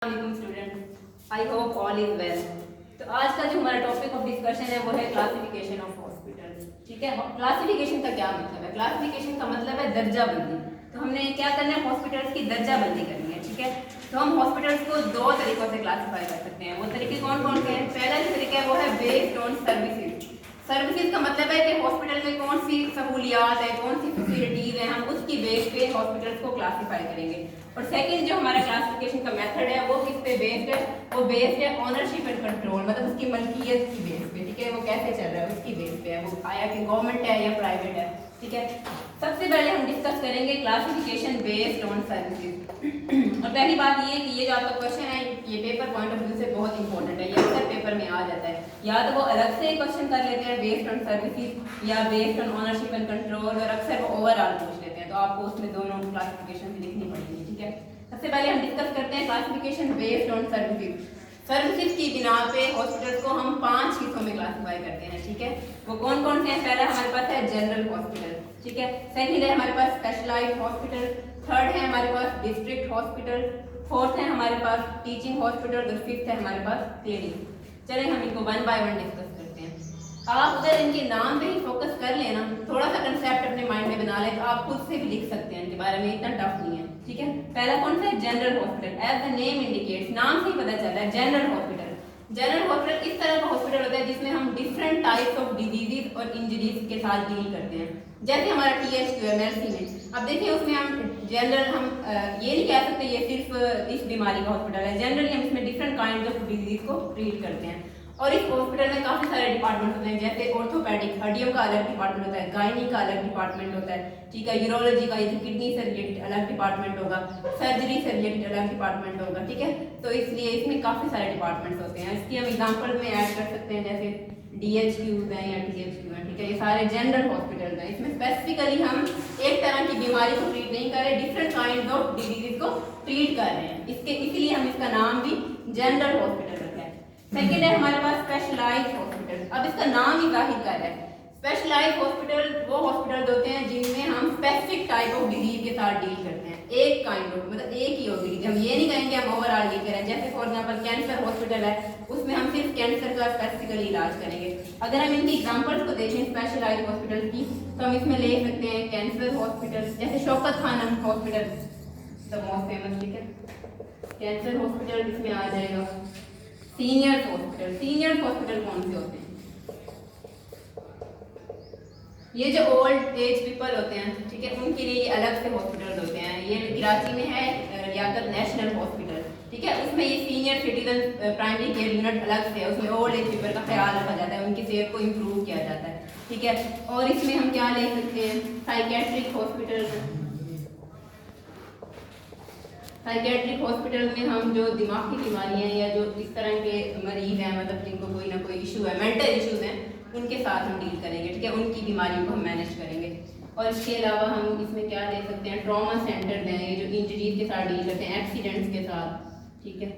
Student, I hope all is well. तो आज का जो हमारा टॉपिक ऑफ डिस्कशन है वो है क्लासिफिकेशन ऑफ हॉस्पिटल। ठीक है, क्लासिफिकेशन का क्या मतलब है? क्लासिफिकेशन का मतलब है दर्जा बंदी। तो हमने क्या करना है, हॉस्पिटल्स की दर्जा बंदी करनी है। ठीक है, तो हम हॉस्पिटल्स को दो तरीकों से क्लासीफाई कर सकते हैं। वो तरीके कौन कौन से हैं? पहला जो तरीका है वो है बेस्ड ऑन सर्विसेज। सर्विसेज का मतलब है कि हॉस्पिटल में कौन सी सहूलियात है, कौन सी फैसिलिटीज है, हम उसकी बेस पे हॉस्पिटल्स को क्लासीफाई करेंगे। और सेकंड जो हमारा क्लासिफिकेशन का मेथड है वो किस पे बेस्ड है? वो बेस्ड है ऑनरशिप एंड कंट्रोल, मतलब उसकी मलकियत की बेस पे। ठीक है, वो कैसे चल रहा है उसकी बेस पे है, वो आया कि गवर्नमेंट है या प्राइवेट है। ठीक है, सबसे पहले हम डिस्कस करेंगे क्लासिफिकेशन बेस्ड ऑन सर्विसेज। और पहली बात ये कि ये जो आपका क्वेश्चन है ये पेपर पॉइंट ऑफ व्यू से बहुत इंपॉर्टेंट है, ये अक्सर पेपर में आ जाता है। या तो वो अलग से क्वेश्चन कर लेते हैं बेस्ड ऑन सर्विसेज या based on ownership and control, और अक्सर वो ओवरऑल पूछ लेते हैं, तो आपको उसमें दोनों क्लासिफिकेशन लिखनी पड़ेगी। ठीक है, सबसे पहले हम डिस्कस करते हैं classification based on services. Services की बिना पे हॉस्पिटल्स को हम 5 हिस्सों में क्लासिफाई करते हैं। ठीक है, वो कौन कौन से हैं? पहला हमारे पास है जनरल हॉस्पिटल। ठीक है, सेकंड है हमारे पास स्पेशलाइज्ड हॉस्पिटल, थर्ड है हमारे पास डिस्ट्रिक्ट हॉस्पिटल, फोर्थ है हमारे पास टीचिंग हॉस्पिटल और फिफ्थ है हमारे पास क्लिनिक। चलिए हम इनको वन बाय वन डिस्कस करते हैं। आप अगर इनके नाम पे ही फोकस कर लेना, थोड़ा सा कंसेप्ट अपने माइंड में बना ले, तो आप खुद से भी लिख सकते हैं, इनके बारे में इतना टफ नहीं है। ठीक है, पहला कौन सा है? General hospital. As the name indicates, नाम से ही पता चलता है जनरल हॉस्पिटल। जनरल हॉस्पिटल इस तरह का हॉस्पिटल होता है जिसमें हम डिफरेंट टाइप्स ऑफ डिजीजेज और इंजरीज के साथ डील करते हैं। जैसे हमारा THQ MLC में, अब देखिए उसमें हम जनरल, हम ये नहीं कह सकते ये सिर्फ इस बीमारी का हॉस्पिटल है। जनरली हम इसमें डिफरेंट काइंड ऑफ डिजीज को ट्रीट करते हैं। और इस हॉस्पिटल में काफी सारे डिपार्टमेंट होते हैं, जैसे ऑर्थोपेडिक, हड्डियों का अलग डिपार्टमेंट होता है, गायनी का अलग डिपार्टमेंट होता है। ठीक है, यूरोलॉजी का, ये किडनी से रिलेटेड अलग डिपार्टमेंट होगा, सर्जरी से रिलेटेड अलग डिपार्टमेंट होगा। ठीक है, तो इसलिए इसमें काफी सारे डिपार्टमेंट्स होते हैं। इसकी हम एग्जांपल में ऐड कर सकते हैं, जैसे DHQ है या THQ है। ठीक है, ये सारे जनरल हॉस्पिटल हैं। इसमें स्पेसिफिकली हम एक तरह की बीमारी को ट्रीट नहीं कर रहे, डिफरेंट काइंड ऑफ डिजीजेज को ट्रीट कर रहे हैं। इसलिए हम इसका नाम भी जनरल हॉस्पिटल रखा है। सेकेंड है हमारे पास स्पेशलाइज्ड हॉस्पिटल। अब इसका नाम ही जाहिर कर रहा है, स्पेशलाइज्ड हॉस्पिटल वो हॉस्पिटल होते हैं जिनमें हम स्पेसिफिक टाइप ऑफ डिजीज के साथ डील करते हैं। एक काइंड ऑफ, मतलब एक ही होगी, हम ये नहीं कहेंगे हम ओवरऑल डील करें। जैसे फॉर एग्जांपल कैंसर हॉस्पिटल है, उसमें हम सिर्फ कैंसर का स्पेसिफिकली इलाज करेंगे। अगर हम इनकी एग्जांपल्स को देखें स्पेशलाइज्ड हॉस्पिटल की, तो हम इसमें ले सकते हैं कैंसर हॉस्पिटल, जैसे Shaukat Khanum hospital the most famous. ठीक है, कैंसर हॉस्पिटल इसमें आ जाएगा। सीनियर हॉस्पिटल, सीनियर हॉस्पिटल कौन से होते हैं? ये जो ओल्ड एज पीपल होते हैं, ठीक है, उनके लिए ये अलग से हॉस्पिटल होते हैं। ये कराची में है लियाकत नेशनल हॉस्पिटल। ठीक है, उसमें ये senior citizen primary care unit अलग से है, उसमें ओल्ड एज पीपल का ख्याल रखा जाता है, उनकी सेहत को इम्प्रूव किया जाता है। ठीक है, और इसमें हम क्या ले सकते हैं? Psychiatric hospital. साइकेट्रिक हॉस्पिटल में हम जो दिमागी बीमारियां या जो इस तरह के मरीज हैं, मतलब जिनको कोई ना कोई इशू है, मेंटल इश्यूज हैं, उनके साथ हम डील करेंगे। ठीक है, उनकी बीमारियों को हम मैनेज करेंगे। और इसके अलावा हम इसमें क्या दे सकते हैं? ट्रॉमा सेंटर दें, ये जो इंजरीज के साथ डील करते हैं, एक्सीडेंट्स के साथ। ठीक है,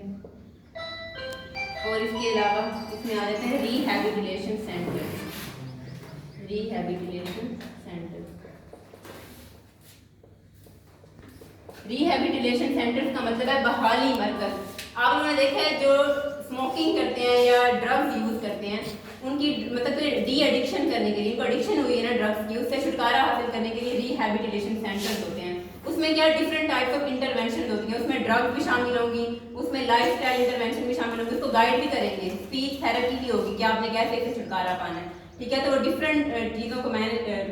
और इसके अलावा इसमें आ जाते हैं rehabilitation centre. Rehabilitation centre, rehabilitation centres का मतलब है बहाली मरकज। आप लोगों ने देखा है जो स्मोकिंग करते हैं या ड्रग्स यूज करते हैं, उनकी मतलब डी एडिक्शन करने के लिए, उनको एडिक्शन हुई है ना ड्रग्स की, उससे छुटकारा हासिल करने के लिए रिहैबिलिटेशन सेंटर्स होते हैं। उसमें क्या डिफरेंट टाइप्स ऑफ इंटरवेंशन होती है, उसमें ड्रग्स भी शामिल होंगी, उसमें लाइफस्टाइल इंटरवेंशन भी शामिल होंगी, उसको गाइड भी करेंगे, स्पीच थेरेपी भी होगी कि आपने कैसे इससे छुटकारा पाना है। ठीक है, तो वो डिफरेंट चीज़ों को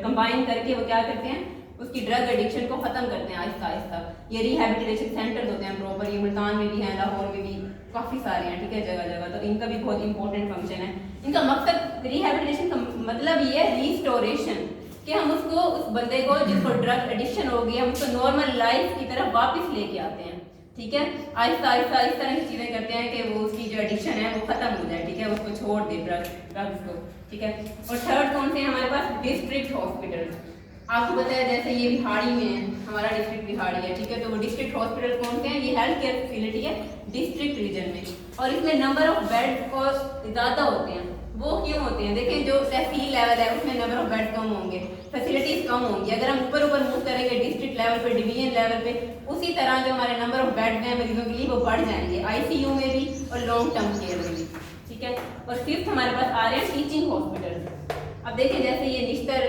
कंबाइन करके वो क्या करते हैं, उसकी ड्रग एडिक्शन को खत्म करते हैं आहिस्ता आहिस्ता। ये रिहैबिलिटेशन सेंटर्स होते हैं प्रॉपर, ये मुल्तान में भी हैं, लाहौर में भी काफ़ी सारे हैं। ठीक है, जगह जगह, तो इनका भी बहुत इंपॉर्टेंट फंक्शन है। इनका मकसद रिहैबिलिटेशन का मतलब ये है रिस्टोरेशन, कि हम उसको, उस बंदे को जिसको ड्रग एडिक्शन हो गई, हम उसको नॉर्मल लाइफ की तरफ वापस लेके आते हैं। ठीक है, आहिस्ता आहिस्ता इस तरह की चीज़ें करते हैं कि वो उसकी जो एडिक्शन है वो खत्म हो जाए। ठीक है, उसको छोड़ दे ड्रग्स को। ठीक है, और थर्ड कौन से हैं हमारे पास? District hospital. आपको पता है जैसे ये बिहाड़ी में है, हमारा डिस्ट्रिक्ट बिहाड़ी है। ठीक है, तो वो डिस्ट्रिक्ट हॉस्पिटल कौन से हैं? ये हेल्थ केयर फैसिलिटी है डिस्ट्रिक्ट रीजन में, और इसमें नंबर ऑफ बेड और ज़्यादा होते हैं। वो क्यों होते हैं? देखिए जो तहसील लेवल है उसमें नंबर ऑफ बेड कम होंगे, फैसिलिटीज कम होंगी। अगर हम ऊपर ऊपर मूव करेंगे डिस्ट्रिक्ट लेवल पे, डिवीजन लेवल पे, उसी तरह जो हमारे नंबर ऑफ बेड हैं मरीजों के लिए वो बढ़ जाएंगे, आईसीयू में भी और लॉन्ग टर्म केयर में भी। ठीक है, और फिफ्थ हमारे पास आ रहे हैं टीचिंग हॉस्पिटल। अब देखिए जैसे ये निश्तर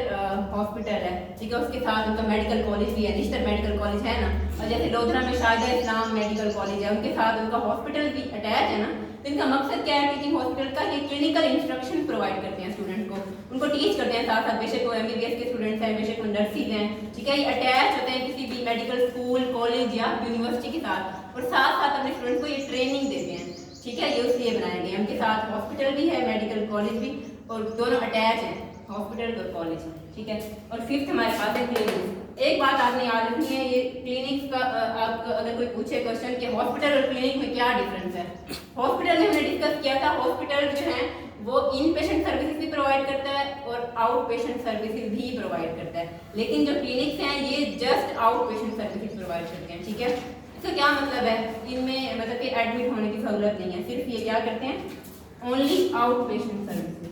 हॉस्पिटल है, ठीक है, उसके साथ उनका मेडिकल कॉलेज भी है, निश्तर मेडिकल कॉलेज है ना, और जैसे लोधरा में शाहिदा इस्लाम मेडिकल कॉलेज है, उनके साथ उनका हॉस्पिटल भी अटैच है ना। तो इनका मकसद क्या है टीचिंग हॉस्पिटल का? ये क्लिनिकल इंस्ट्रक्शन प्रोवाइड करते हैं स्टूडेंट को, उनको टीच करते हैं साथ साथ, बेशक वो एमबीबीएस के स्टूडेंट्स हैं, बेशक वो नर्सिस हैं। ठीक है, ये अटैच होते हैं किसी भी मेडिकल स्कूल, कॉलेज या यूनिवर्सिटी के साथ, और साथ साथ अपने स्टूडेंट को ये ट्रेनिंग देते हैं। ठीक है, ये उसलिए बनाए गए हैं। उनके साथ हॉस्पिटल भी है, मेडिकल कॉलेज भी, और दोनों अटैच हैं, हॉस्पिटल और कॉलेज। ठीक है, और फिफ्थ हमारे पास है क्लिनिक। एक बात आपने याद रखनी है, ये क्लिनिक का आपको अगर कोई पूछे क्वेश्चन कि हॉस्पिटल और क्लिनिक में क्या डिफरेंस है, हॉस्पिटल में हमने डिस्कस किया था, हॉस्पिटल जो है वो इन पेशेंट सर्विसेज भी प्रोवाइड करता है और आउट पेशेंट सर्विसेज भी प्रोवाइड करता है, लेकिन जो क्लिनिक्स हैं ये just out patient services provide करते हैं। ठीक है, इसका क्या मतलब है? इनमें मतलब कि एडमिट होने की सहूलत नहीं है, सिर्फ ये क्या करते हैं, ओनली आउट पेशेंट सर्विसेज।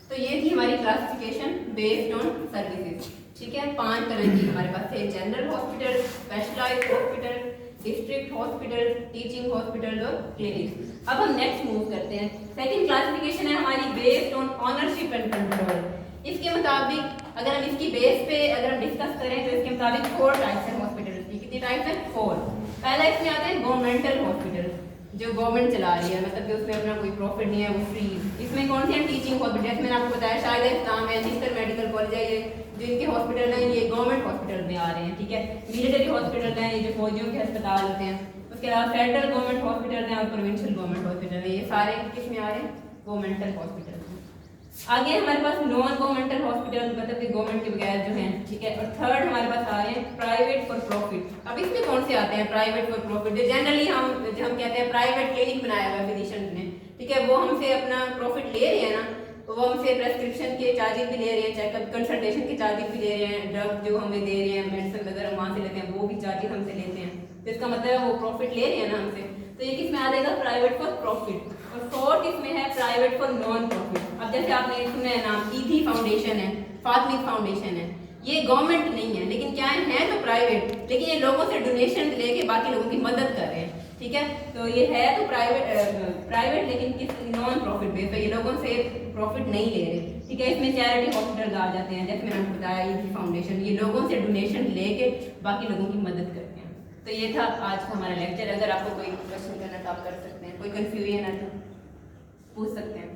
तो ये थी हमारी क्लासिफिकेशन बेस्ड ऑन सर्विसेज। ठीक है, 5 तरह की हमारे पास थे, general hospital, specialised hospital, district hospital, teaching hospital और क्लिनिक। अब हम नेक्स्ट मूव करते हैं। सेकंड क्लासिफिकेशन है हमारी based on ownership and control. इसके मुताबिक अगर हम इसकी बेस पे अगर हम डिस्कस करें तो इसके मुताबिक 4 टाइप्स हैं हॉस्पिटल की। कितनी टाइप्स हैं? 4। पहला इसमें आता है गवर्नमेंटल हॉस्पिटल, जो गवर्नमेंट चला रही है, मतलब कि उसमें अपना कोई प्रॉफिट नहीं है, वो फ्री। इसमें कौन सी है? Teaching hospital. मैंने आपको बताया शाहिदा इस्लाम है, निश्तर मेडिकल कॉलेज है, ये जो इनके हॉस्पिटल हैं ये गवर्नमेंट हॉस्पिटल में आ रहे हैं। ठीक है, मिलिट्री हॉस्पिटल हैं, ये जो फौजियों के अस्पताल होते हैं। उसके अलावा सेंट्रल गवर्नमेंट हॉस्पिटल हैं और प्रोविंशियल गवर्नमेंट हॉस्पिटल है, ये सारे किस में आ रहे हैं? Governmental hospital. आगे हमारे पास नॉन गवर्नमेंटल हॉस्पिटल, मतलब कि गवर्नमेंट के बगैर जो हैं। ठीक है, और थर्ड हमारे पास आ रहे हैं प्राइवेट फॉर प्रॉफिट। अब इसमें कौन से आते हैं प्राइवेट फॉर प्रॉफिट? जो जनरली हम कहते हैं प्राइवेट क्लिनिक बनाया हुआ है फिजिशियन ने, ठीक है, वो हमसे अपना प्रॉफिट ले रहे हैं ना, तो वो हमसे प्रेस्क्रिप्शन के चार्जेस भी ले रहे हैं, चेकअप कंसल्टेशन के चार्जेस भी ले रहे हैं, ड्रग जो हमें दे रहे हैं, मेडिसिन वगैरह वहाँ से लेते हैं, वो भी चार्जेस हमसे लेते हैं। तो इसका मतलब है वो प्रॉफिट ले रहे हैं ना हमसे। तो ये किस में आ जाएगा? Private for profit. और फोर्थ इसमें है प्राइवेट फॉर नॉन प्रॉफिट। अब जैसे आपने सुना है नाम, ईदी फाउंडेशन है, फातमिद फाउंडेशन है, ये गवर्नमेंट नहीं है, लेकिन क्या है तो प्राइवेट, लेकिन ये लोगों से डोनेशन लेके बाकी लोगों की मदद कर रहे हैं। ठीक है, तो ये है तो प्राइवेट लेकिन किस नॉन प्रॉफिट बेस पे, ये लोगों से प्रॉफिट नहीं ले रहे। ठीक है, इसमें चैरिटी हॉस्पिटल आ जाते हैं, जैसे मैंने आपको बताया ईदी फाउंडेशन, ये लोगों से डोनेशन लेके बाकी लोगों की मदद करते हैं। तो ये था आज का हमारा लेक्चर। अगर आपको कोई क्वेश्चन करना तो आप कर सकते हैं, कोई कंफ्यूजन है तो पूछ सकते हैं।